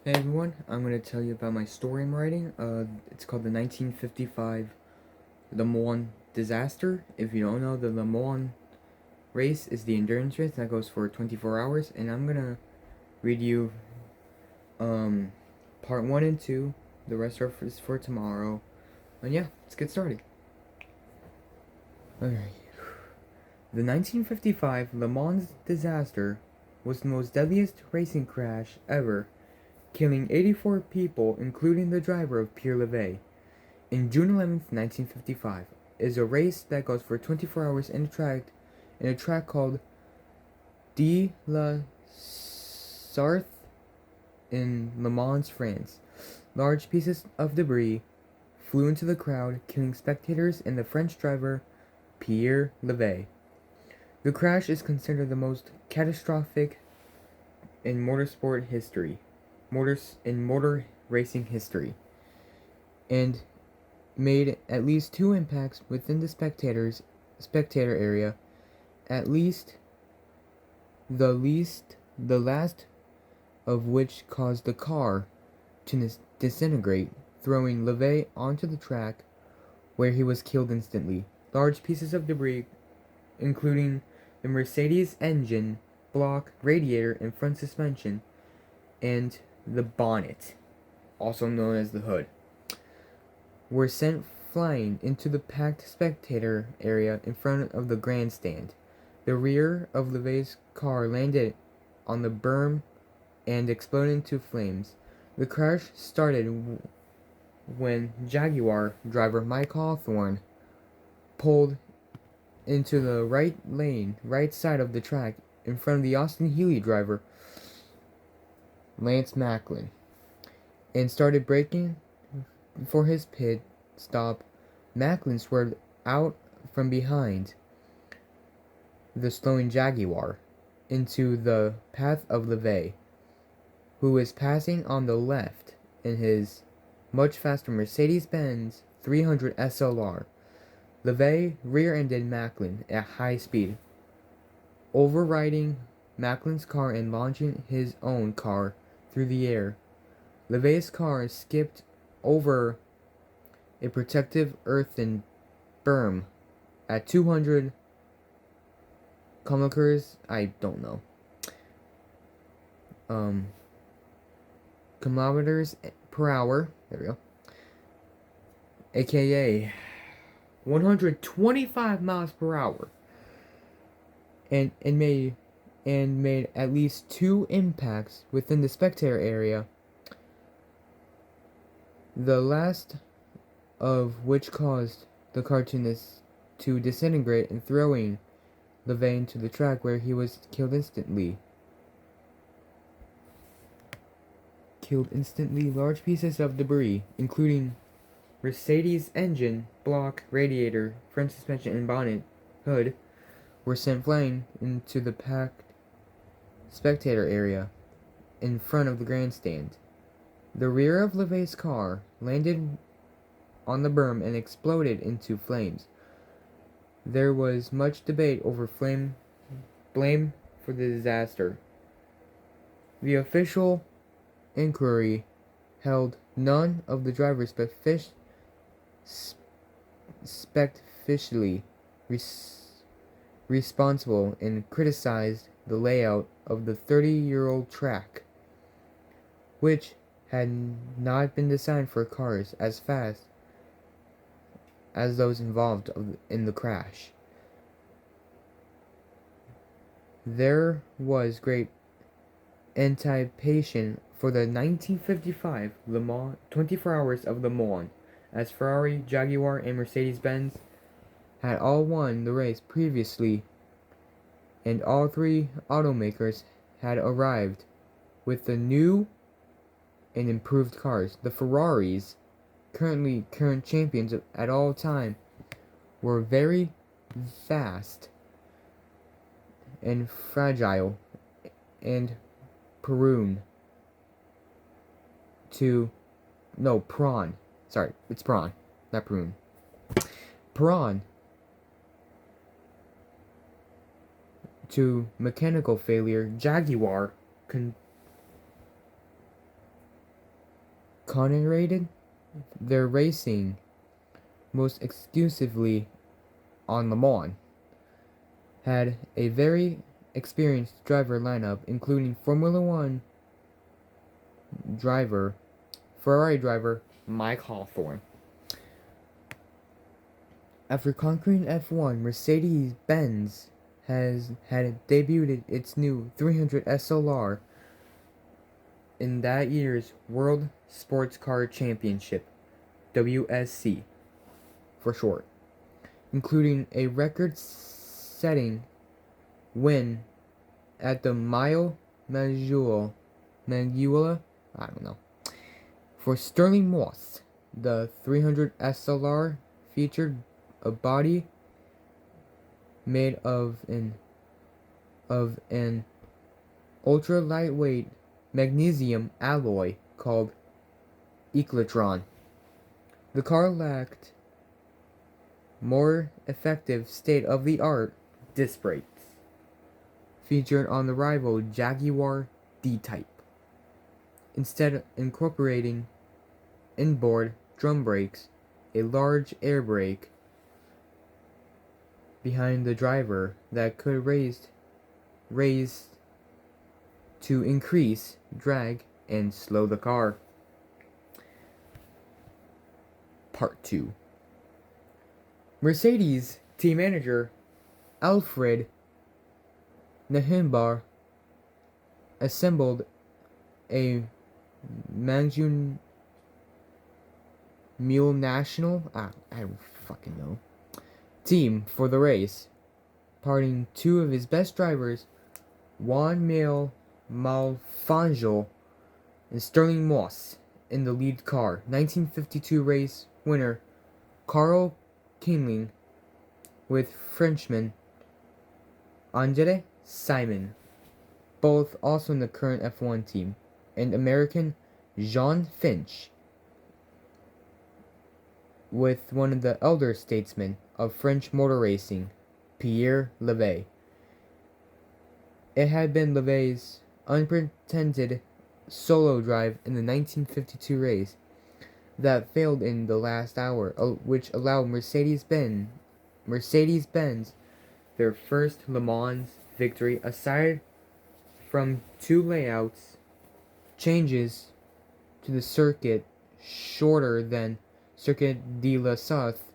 Hey everyone, I'm going to tell you about my story I'm writing. It's called the 1955 Le Mans Disaster. If you don't know, the Le Mans race is the endurance race that goes for 24 hours, and I'm going to read you part 1 and 2. The rest is for tomorrow. And yeah, let's get started. Alright. The 1955 Le Mans disaster was the most deadliest racing crash ever, killing 84 people, including the driver of Pierre Levay. In June 11th, 1955, is a race that goes for 24 hours in a track called de la Sarthe in Le Mans, France. Large pieces of debris flew into the crowd, killing spectators and the French driver Pierre Levay. The crash is considered the most catastrophic in motor racing history, and made at least 2 impacts within the spectator area, at least the last of which caused the car to disintegrate, throwing Levay onto the track, where he was killed instantly. Large pieces of debris, including the Mercedes engine block, radiator, and front suspension, and the bonnet, also known as the hood, were sent flying into the packed spectator area in front of the grandstand. The rear of Levay's car landed on the berm and exploded into flames. The crash started when Jaguar driver Mike Hawthorne pulled into the right side of the track in front of the Austin Healey driver Lance Macklin, and started braking for his pit stop. Macklin swerved out from behind the slowing Jaguar into the path of Levay, who was passing on the left in his much faster Mercedes-Benz 300 SLR. Levay rear-ended Macklin at high speed, overriding Macklin's car and launching his own car through the air. Levay's car skipped over a protective earthen berm at 200 kilometers, I don't know, kilometers per hour, there we go, aka 125 miles per hour, and made at least 2 impacts within the spectator area, the last of which caused the cartoonist to disintegrate and throwing Levay into the track, where he was killed instantly. Large pieces of debris, including Mercedes engine block, radiator, front suspension, and bonnet hood, were sent flying into the packed spectator area in front of the grandstand. The rear of Levay's car landed on the berm and exploded into flames. There was much debate over blame for the disaster. The official inquiry held none of the drivers but spectacularly responsible, and criticized the layout of the 30-year-old track, which had not been designed for cars as fast as those involved in the crash. There was great anticipation for the 1955 Le Mans 24 Hours of Le Mans, as Ferrari, Jaguar, and Mercedes-Benz had all won the race previously, and all 3 automakers had arrived with the new and improved cars. The Ferraris, current champions at all time, were very fast and fragile, and prawn sorry, it's prawn, not prune. Prawn to mechanical failure. Jaguar concentrated their racing most exclusively on LeMans, had a very experienced driver lineup, including Formula One driver, Ferrari driver Mike Hawthorne. After conquering F1, Mercedes-Benz had debuted its new 300 SLR in that year's World Sports Car Championship, WSC for short, including a record-setting win at the Mile Maggiore, I don't know. For Sterling Moss, the 300 SLR featured a body made of an ultra lightweight magnesium alloy called Eclatron. The car lacked more effective state-of-the-art disc brakes featured on the rival Jaguar D-Type, instead incorporating inboard drum brakes, a large air brake behind the driver that could raise to increase drag and slow the car. Part 2. Mercedes team manager Alfred Nehenbar assembled a Manjun Mule National, I don't fucking know, team for the race, parting two of his best drivers, Juan Manuel Malfangel and Sterling Moss, in the lead car. 1952 race winner Carl Kindling with Frenchman Angele Simon, both also in the current F1 team, and American Jean Finch with one of the elder statesmen of French motor racing, Pierre Levy. It had been Levy's unpretended solo drive in the 1952 race that failed in the last hour, which allowed Mercedes-Benz their first Le Mans victory, aside from two layouts changes to the circuit shorter than Circuit de la South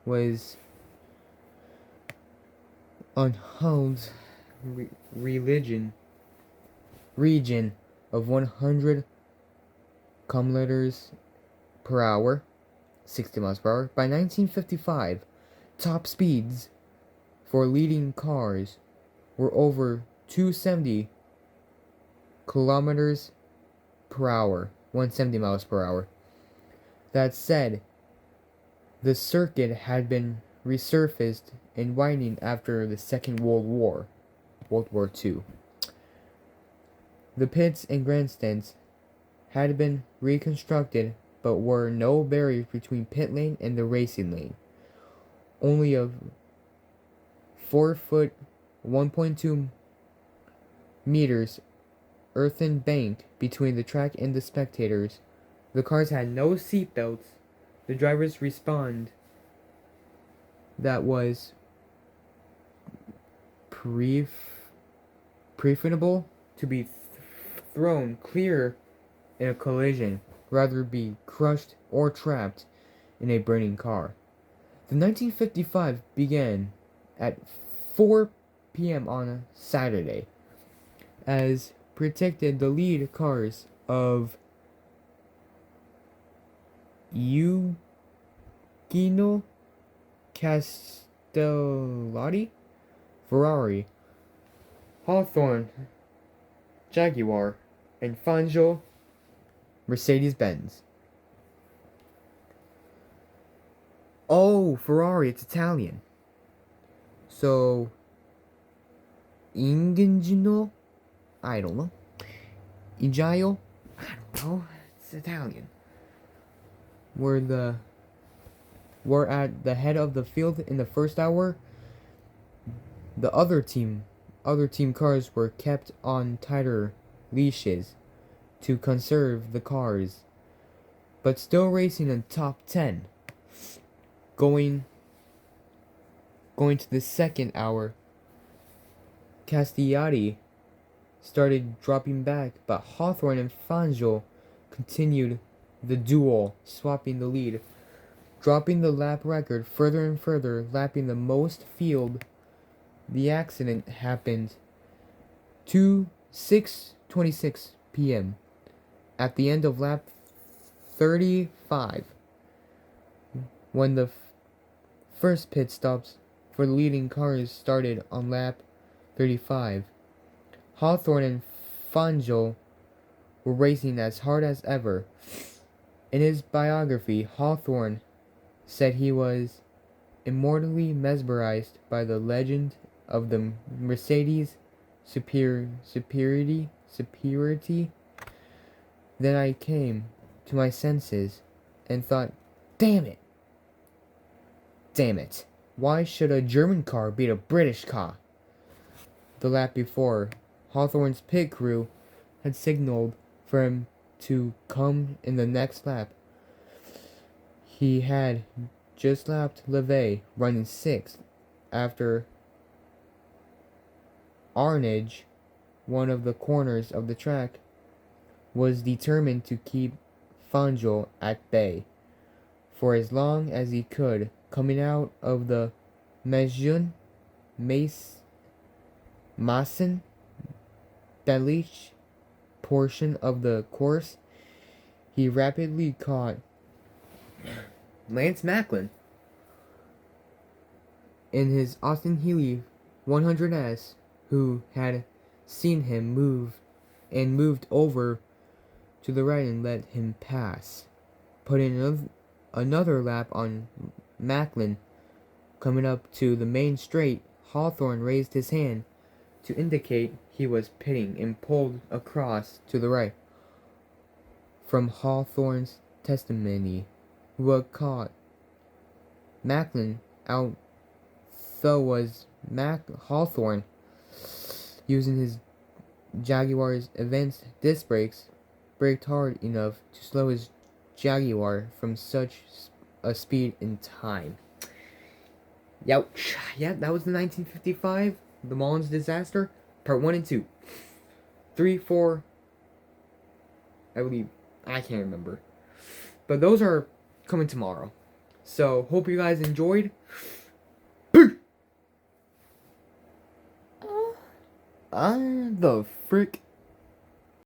was unheld region of 100 kilometers per hour, 60 miles per hour. By 1955, top speeds for leading cars were over 270 kilometers per hour, 170 miles per hour. That said, the circuit had been resurfaced and widening after the Second World War II. The pits and grandstands had been reconstructed, but were no barriers between pit lane and the racing lane. Only a 4-foot, 1.2 meters earthen bank between the track and the spectators. The cars had no seat belts. The drivers respond that was preferable to be thrown clear in a collision, rather be crushed or trapped in a burning car. The 1955 began at 4 p.m. on a Saturday. As predicted, the lead cars of Eugenio Castellotti, Ferrari, Hawthorne, Jaguar, and Fangio, Mercedes-Benz. Oh, Ferrari, it's Italian. So, Ingegno, I don't know. Igiaio, I don't know. It's Italian. Were at the head of the field in the first hour. The other team cars were kept on tighter leashes to conserve the cars but still racing in top 10. Going to the second hour, Castellati started dropping back, but Hawthorne and Fangio continued the duel, swapping the lead, dropping the lap record further and further, lapping the most field. The accident happened 6:26 p.m. at the end of lap 35, when the first pit stops for the leading cars started on lap 35. Hawthorne and Fangio were racing as hard as ever. In his biography, Hawthorne said he was immortally mesmerized by the legend of the Mercedes superiority. Then I came to my senses and thought, damn it, why should a German car beat a British car? The lap before, Hawthorne's pit crew had signaled for him to come in the next lap. He had just lapped Levay, running 6th, after Arnage, one of the corners of the track, was determined to keep Fangio at bay for as long as he could. Coming out of the Massen Beliche portion of the course, he rapidly caught Lance Macklin in his Austin Healey 100S, who had seen him moved over to the right and let him pass, putting another lap on Macklin. Coming up to the main straight, Hawthorne raised his hand to indicate he was pitting and pulled across to the right. From Hawthorne's testimony, who had caught Macklin out, though was Hawthorne, using his Jaguar's advanced disc brakes, braked hard enough to slow his Jaguar from such a speed in time. Youch. Yeah, that was the 1955 LeMans disaster, part 1 and 2. 3, 4, I believe, I can't remember. But those are coming tomorrow. So, hope you guys enjoyed. The frick